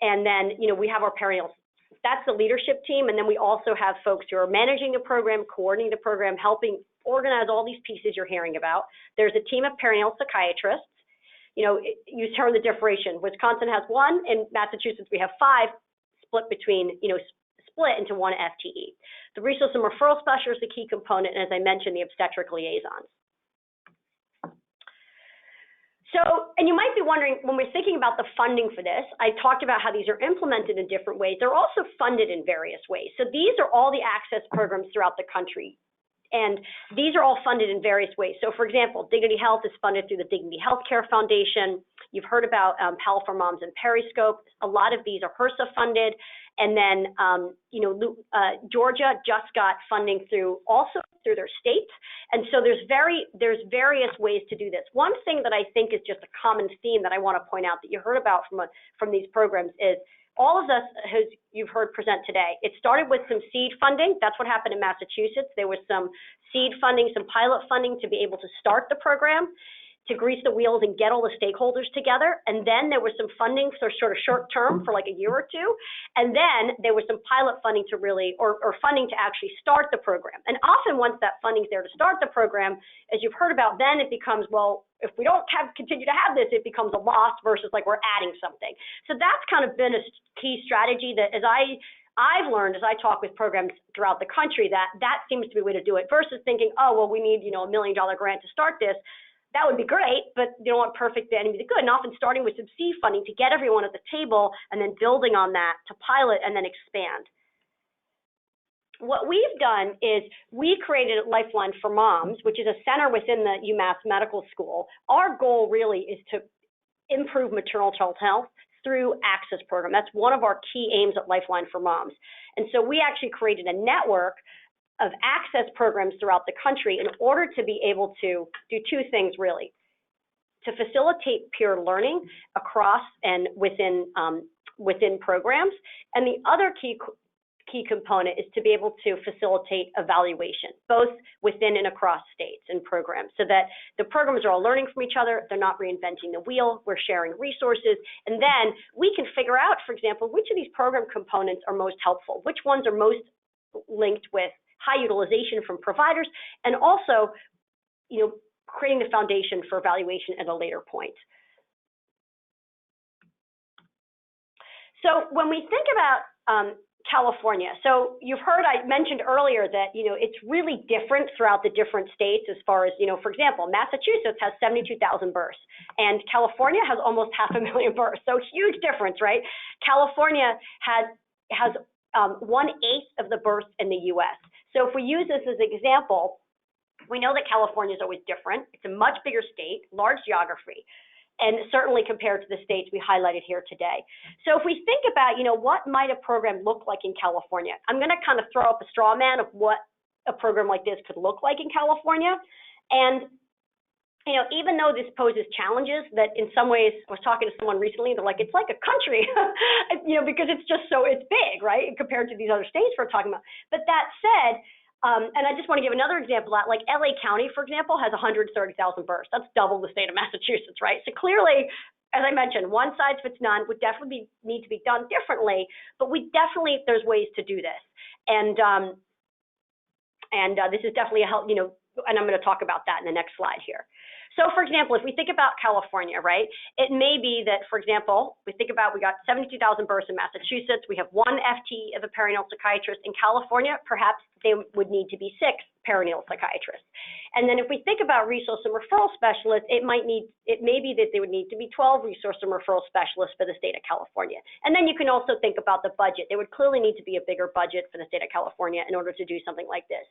and then, we have our perinatal. That's the leadership team, and then we also have folks who are managing the program, coordinating the program, helping organize all these pieces you're hearing about. There's a team of perinatal psychiatrists. You heard the differentiation. Wisconsin has 1, in Massachusetts we have 5, split between, split into 1 FTE. The resource and referral specialist is a key component, and as I mentioned, the obstetric liaisons. So, and you might be wondering, when we're thinking about the funding for this, I talked about how these are implemented in different ways. They're also funded in various ways. So these are all the access programs throughout the country, and these are all funded in various ways. So for example, Dignity Health is funded through the Dignity Healthcare Foundation. You've heard about PAL for Moms and PERISCOPE. A lot of these are HRSA funded. And then, Georgia just got funding through their state. And so there's various ways to do this. One thing that I think is just a common theme that I want to point out that you heard about from these programs is all of us, as you've heard present today, it started with some seed funding. That's what happened in Massachusetts. There was some seed funding, some pilot funding to be able to start the program, to grease the wheels and get all the stakeholders together. And then there was some funding for sort of short term for like a year or two. And then there was some pilot funding to really, or funding to actually start the program. And often once that funding's there to start the program, as you've heard about, then it becomes, well, if we don't continue to have this, it becomes a loss versus like we're adding something. So that's kind of been a key strategy that I've learned as I talk with programs throughout the country, that seems to be the way to do it, versus thinking, oh, well, we need, $1 million grant to start this. That would be great, but you don't want perfect to enemy the good. And often starting with some seed funding to get everyone at the table, and then building on that to pilot and then expand. What we've done is we created Lifeline for Moms, which is a center within the UMass Medical School. Our goal really is to improve maternal child health through access program. That's one of our key aims at Lifeline for Moms. And so we actually created a network of access programs throughout the country in order to be able to do 2 things really: to facilitate peer learning across and within within programs. And the other key component is to be able to facilitate evaluation, both within and across states and programs, so that the programs are all learning from each other, they're not reinventing the wheel, we're sharing resources, and then we can figure out, for example, which of these program components are most helpful, which ones are most linked with high utilization from providers, and also, creating the foundation for evaluation at a later point. So when we think about California, so you've heard, I mentioned earlier that, it's really different throughout the different states as far as, for example, Massachusetts has 72,000 births and California has almost 500,000 births. So huge difference, right? California has 1/8 of the births in the US. So if we use this as an example, we know that California is always different. It's a much bigger state, large geography, and certainly compared to the states we highlighted here today. So if we think about, what might a program look like in California, I'm going to kind of throw up a straw man of what a program like this could look like in California. And, even though this poses challenges that in some ways, I was talking to someone recently, they're like, it's like a country, because it's big, right, compared to these other states we're talking about. But that said, and I just want to give another example of that, like LA County, for example, has 130,000 births. That's double the state of Massachusetts, right? So clearly, as I mentioned, one size fits none would definitely need to be done differently, but there's ways to do this. And this is definitely a help, and I'm going to talk about that in the next slide here. So for example, if we think about California, right, it may be that, for example, we got 72,000 births in Massachusetts, we have 1 FT of a perinatal psychiatrist. In California, perhaps they would need to be 6 perinatal psychiatrists. And then if we think about resource and referral specialists, it may be that they would need to be 12 resource and referral specialists for the state of California. And then you can also think about the budget. There would clearly need to be a bigger budget for the state of California in order to do something like this.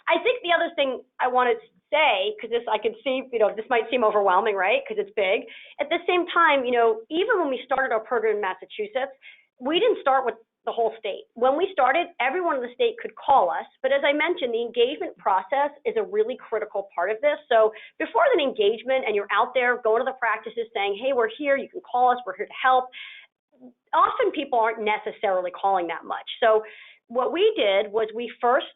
I think the other thing I want to say, because I can see, this might seem overwhelming, right, because it's big. At the same time, even when we started our program in Massachusetts, we didn't start with the whole state. When we started, everyone in the state could call us. But as I mentioned, the engagement process is a really critical part of this. So before the engagement and you're out there going to the practices saying, hey, we're here, you can call us, we're here to help, often people aren't necessarily calling that much. So what we did was we first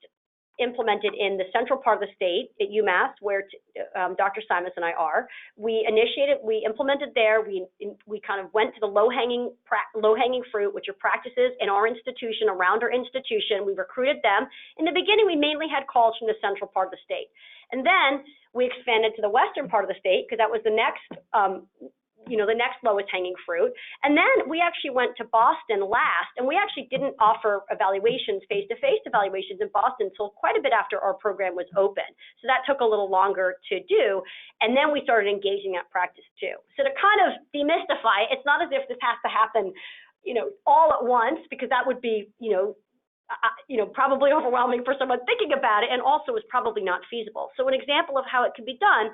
implemented in the central part of the state at UMass, where Dr. Simas and I are. We implemented there. We kind of went to the low-hanging fruit, which are practices in our institution, around our institution. We recruited them. In the beginning, we mainly had calls from the central part of the state. And then we expanded to the western part of the state because that was the next the next lowest hanging fruit. And then we actually went to Boston last, and we actually didn't offer evaluations, face-to-face evaluations in Boston until quite a bit after our program was open. So that took a little longer to do. And then we started engaging that practice too. So to kind of demystify, it's not as if this has to happen, all at once, because that would be, probably overwhelming for someone thinking about it, and also is probably not feasible. So an example of how it can be done,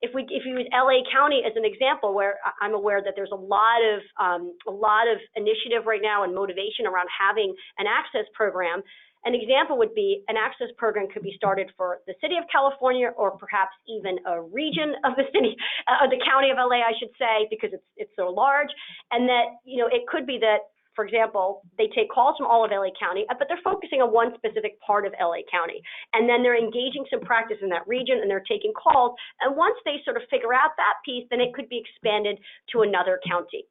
if you use LA County as an example, where I'm aware that there's a lot of initiative right now and motivation around having an access program, an example would be an access program could be started for the city of California, or perhaps even a region of the city, the county of LA, I should say, because it's so large, and that it could be that, for example, they take calls from all of LA County, but they're focusing on one specific part of LA County. And then they're engaging some practice in that region, and they're taking calls. And once they sort of figure out that piece, then it could be expanded to another county.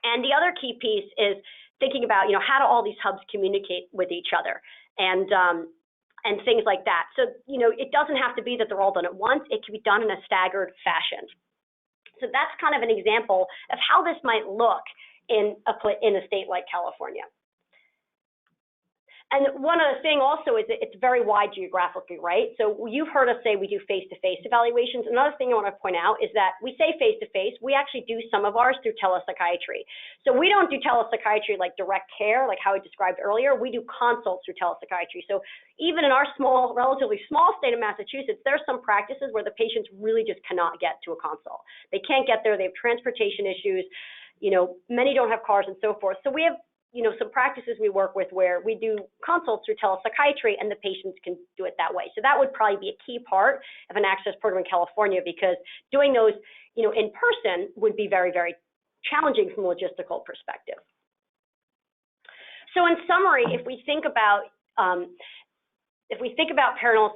And the other key piece is thinking about, how do all these hubs communicate with each other, and things like that. So, it doesn't have to be that they're all done at once. It can be done in a staggered fashion. So that's kind of an example of how this might look in a state like California. And one other thing also is that it's very wide geographically, right? So you've heard us say we do face-to-face evaluations. Another thing I want to point out is that we say face-to-face, we actually do some of ours through telepsychiatry. So we don't do telepsychiatry like direct care, like how I described earlier. We do consults through telepsychiatry. So even in our relatively small state of Massachusetts, there are some practices where the patients really just cannot get to a consult. They can't get there, they have transportation issues, many don't have cars and so forth. So we have some practices we work with where we do consults through telepsychiatry, and the patients can do it that way. So that would probably be a key part of an access program in California, because doing those, in person would be very, very challenging from a logistical perspective. So in summary, if we think about Perinatal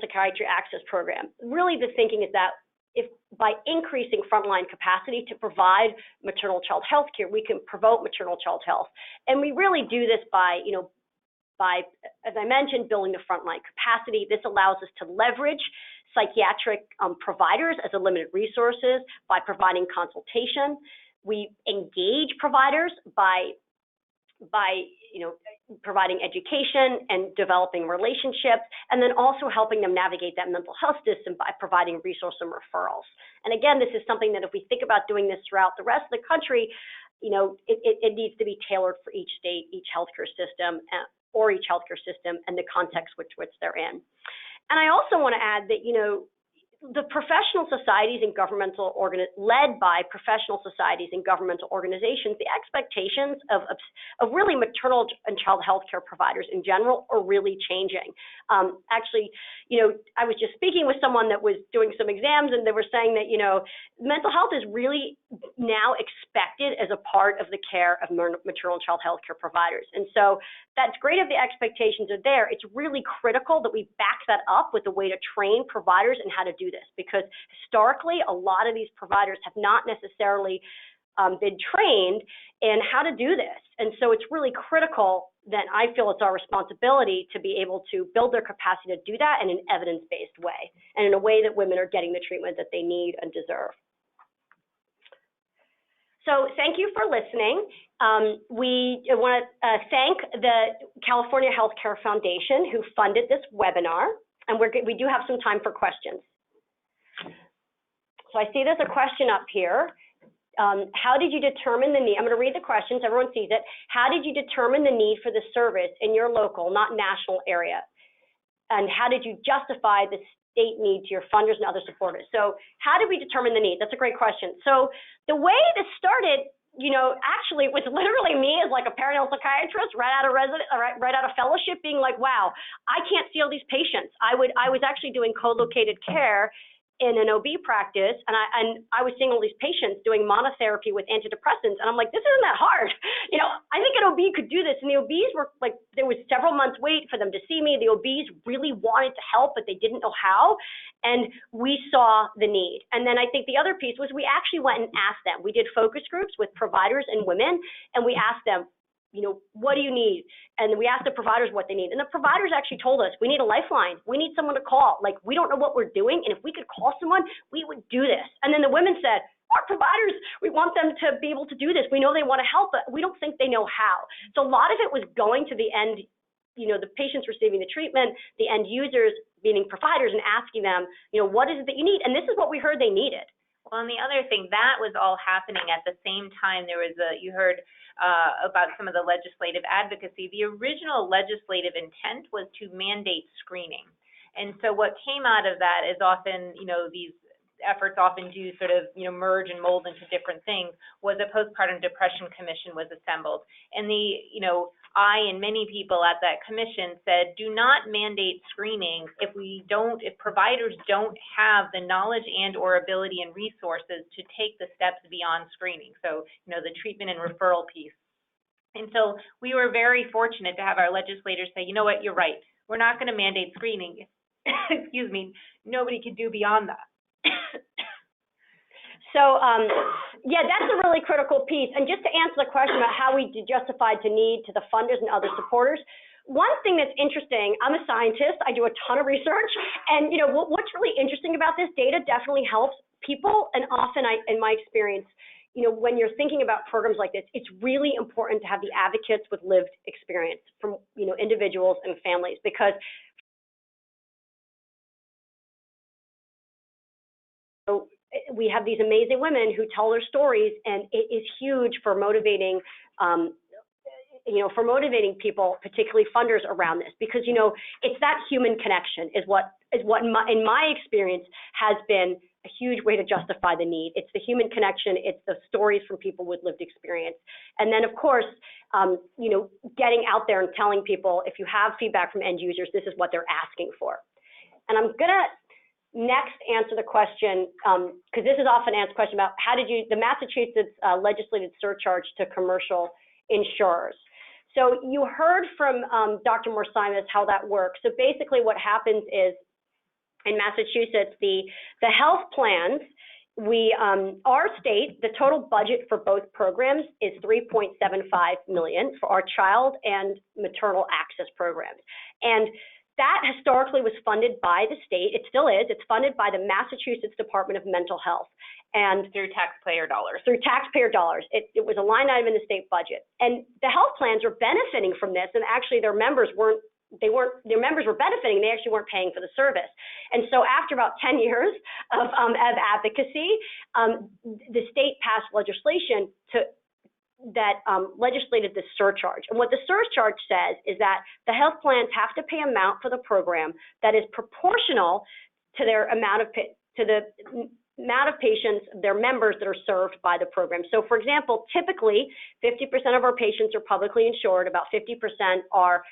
Psychiatry Access Program, really the thinking is that if by increasing frontline capacity to provide maternal child health care, we can promote maternal child health. And we really do this by, as I mentioned, building the frontline capacity. This allows us to leverage psychiatric providers as a limited resources by providing consultation. We engage providers by providing education and developing relationships, and then also helping them navigate that mental health system by providing resource and referrals. And again, this is something that if we think about doing this throughout the rest of the country, it needs to be tailored for each state, each healthcare system, or each healthcare system and the context which they're in. And I also want to add that, the professional societies and led by professional societies and governmental organizations, the expectations of really maternal and child health care providers in general are really changing. Actually, I was just speaking with someone that was doing some exams, and they were saying that, mental health is really now expected as a part of the care of maternal and child health care providers. And so that's great if the expectations are there. It's really critical that we back that up with a way to train providers in how to do this, because historically, a lot of these providers have not necessarily been trained in how to do this. And so it's really critical that I feel it's our responsibility to be able to build their capacity to do that in an evidence-based way, and in a way that women are getting the treatment that they need and deserve. So thank you for listening. We want to thank the California Healthcare Foundation who funded this webinar, and we do have some time for questions. So I see there's a question up here. How did you determine the need? I'm going to read the questions, everyone sees it. How did you determine the need for the service in your local, not national area? And how did you justify the state need to your funders and other supporters? So how did we determine the need? That's a great question. So the way this started, actually it was literally me as like a perinatal psychiatrist right out of fellowship being like, wow, I can't see all these patients. I was actually doing co-located care in an OB practice, and I was seeing all these patients doing monotherapy with antidepressants, and I'm like, this isn't that hard. I think an OB could do this, and the OBs were like, there was several months wait for them to see me. The OBs really wanted to help, but they didn't know how, and we saw the need. And then I think the other piece was we actually went and asked them. We did focus groups with providers and women, and we asked them, what do you need? And we asked the providers what they need. And the providers actually told us, we need a lifeline. We need someone to call. Like, we don't know what we're doing. And if we could call someone, we would do this. And then the women said, our providers, we want them to be able to do this. We know they want to help, but we don't think they know how. So a lot of it was going to the end, the patients receiving the treatment, the end users, meaning providers, and asking them, what is it that you need? And this is what we heard they needed. Well, and the other thing, that was all happening at the same time. There was you heard about some of the legislative advocacy. The original legislative intent was to mandate screening. And so what came out of that is often, these efforts often do sort of, merge and mold into different things, was a postpartum depression commission was assembled. And I and many people at that commission said, do not mandate screening if providers don't have the knowledge and or ability and resources to take the steps beyond screening. So, the treatment and referral piece. And so we were very fortunate to have our legislators say, you know what, you're right. We're not going to mandate screening. Excuse me, nobody can do beyond that. So, yeah, that's a really critical piece. And just to answer the question about how we justified the need to the funders and other supporters, one thing that's interesting, I'm a scientist, I do a ton of research, and what's really interesting about this, data definitely helps people, and often in my experience, when you're thinking about programs like this, it's really important to have the advocates with lived experience from, individuals and families, because we have these amazing women who tell their stories, and it is huge for motivating, people, particularly funders around this, because, it's that human connection is what in my experience has been a huge way to justify the need. It's the human connection, it's the stories from people with lived experience. And then of course, getting out there and telling people, if you have feedback from end users, this is what they're asking for. And I'm gonna next answer the question, because this is often asked question about the Massachusetts legislated surcharge to commercial insurers. So you heard from Dr. Morsimas how that works. So basically what happens is in Massachusetts, the health plans, our state, the total budget for both programs is $3.75 million for our child and maternal access programs. And that historically was funded by the state. It still is. It's funded by the Massachusetts Department of Mental Health. And through taxpayer dollars. Through taxpayer dollars. It was a line item in the state budget. And the health plans are benefiting from this, and actually their members were benefiting, they actually weren't paying for the service. And so after about 10 years of advocacy, the state passed legislation that legislated this surcharge. And what the surcharge says is that the health plans have to pay an amount for the program that is proportional to their amount of patients, their members that are served by the program. So for example, typically 50% of our patients are publicly insured, about 50% are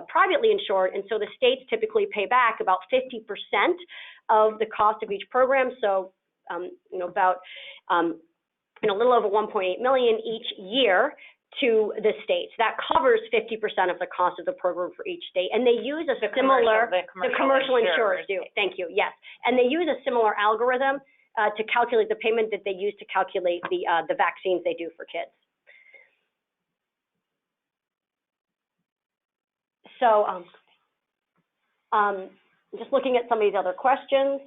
privately insured, and so the states typically pay back about 50% of the cost of each program. So about a little over $1.8 million each year to the states. That covers 50% of the cost of the program for each state, and they use a similar. The commercial insurers do. Thank you. Yes, and they use a similar algorithm to calculate the payment that they use to calculate the vaccines they do for kids. So just looking at some of these other questions.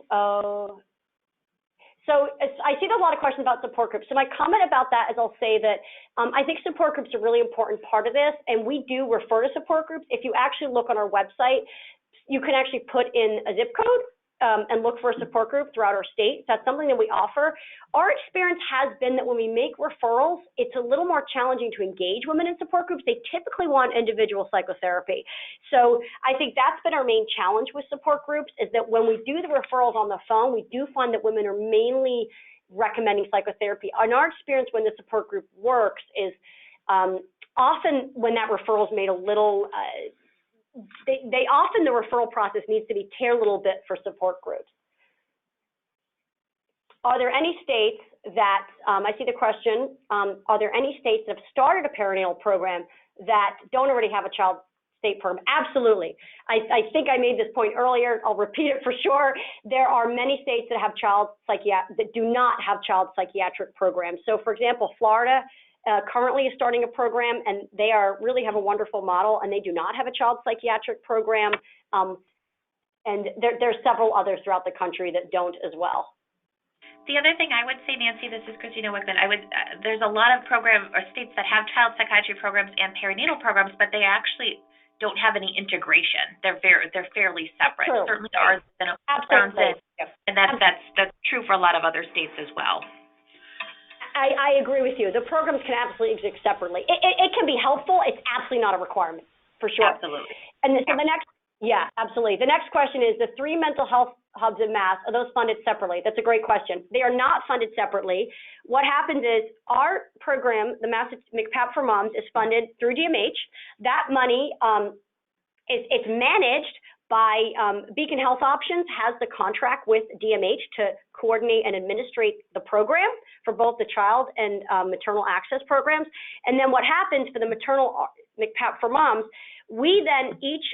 So I see there's a lot of questions about support groups. So my comment about that is I'll say that I think support groups are a really important part of this, and we do refer to support groups. If you actually look on our website, you can actually put in a zip code and look for a support group throughout our state. That's something that we offer. Our experience has been that when we make referrals, it's a little more challenging to engage women in support groups. They typically want individual psychotherapy. So I think that's been our main challenge with support groups, is that when we do the referrals on the phone, we do find that women are mainly recommending psychotherapy. In our experience, when the support group works is often when that referral is made a little, often the referral process needs to be tailored a little bit for support groups. Are there any states that, I see the question, are there any states that have started a perinatal program that don't already have a child state program? Absolutely. I think I made this point earlier. I'll repeat it for sure. There are many states that have that do not have child psychiatric programs. So for example, Florida currently is starting a program, and they really have a wonderful model, and they do not have a child psychiatric program. And there's several others throughout the country that don't as well. The other thing I would say, Nancy, this is Christina Wickman, there's a lot of states that have child psychiatry programs and perinatal programs, but they actually don't have any integration. They're fairly separate. True. Certainly ours in Wisconsin, and that's true for a lot of other states as well. I agree with you. The programs can absolutely exist separately. It can be helpful. It's absolutely not a requirement, for sure. Absolutely. And so absolutely. The next question is, the 3 mental health hubs in Mass, are those funded separately? That's a great question. They are not funded separately. What happens is our program, the MCPAP for Moms, is funded through DMH. That money it's managed by Beacon Health Options has the contract with DMH to coordinate and administrate the program for both the child and maternal access programs. And then what happens for the maternal MCPAP for Moms,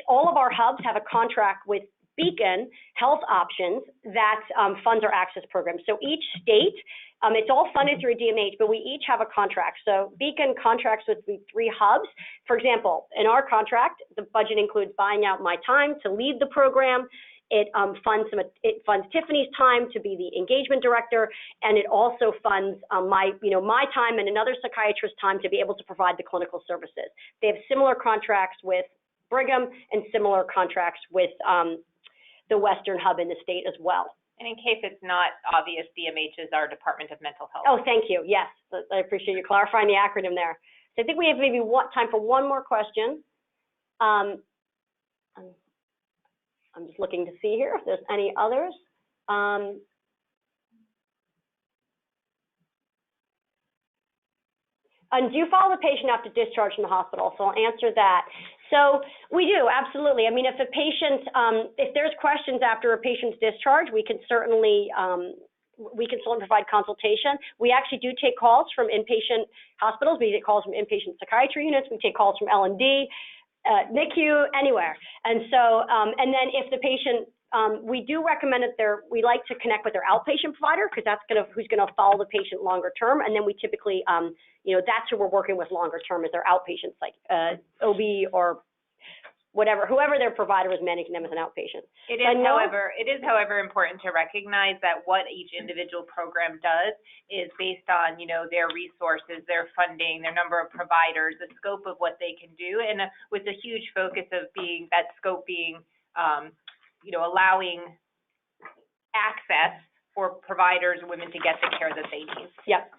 all of our hubs have a contract with Beacon Health Options that funds our access program. So each state, it's all funded through DMH, but we each have a contract. So Beacon contracts with the 3 hubs. For example, in our contract, the budget includes buying out my time to lead the program. It funds Tiffany's time to be the engagement director, and it also funds my time and another psychiatrist's time to be able to provide the clinical services. They have similar contracts with Brigham and similar contracts with the Western Hub in the state as well. And in case it's not obvious, DMH is our Department of Mental Health. Oh, thank you. Yes, I appreciate you clarifying the acronym there. So I think we have maybe time for one more question. I'm just looking to see here if there's any others. And do you follow the patient after discharge from the hospital? So I'll answer that. So we do, absolutely. I mean, if a patient, if there's questions after a patient's discharge, we can certainly we consult and provide consultation. We actually do take calls from inpatient hospitals. We take calls from inpatient psychiatry units. We take calls from L&D, NICU, anywhere. And so, and then if the patient, we do recommend that we like to connect with their outpatient provider, because that's who's gonna follow the patient longer term. And then we typically, that's who we're working with longer term, is their outpatient, like OB or whatever, whoever their provider was managing them as an outpatient. It is, however, important to recognize that what each individual program does is based on, their resources, their funding, their number of providers, the scope of what they can do, and with a huge focus of that scope being, allowing access for providers and women to get the care that they need. Yep.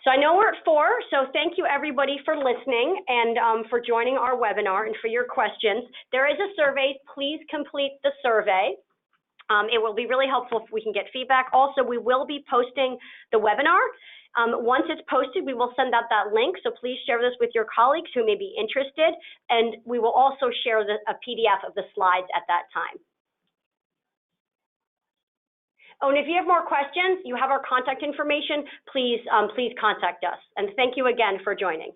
So I know we're at 4, so thank you everybody for listening and for joining our webinar and for your questions. There is a survey. Please complete the survey. It will be really helpful if we can get feedback. Also, we will be posting the webinar. Once it's posted, we will send out that link, so please share this with your colleagues who may be interested, and we will also share a PDF of the slides at that time. Oh, and if you have more questions, you have our contact information, please contact us. And thank you again for joining.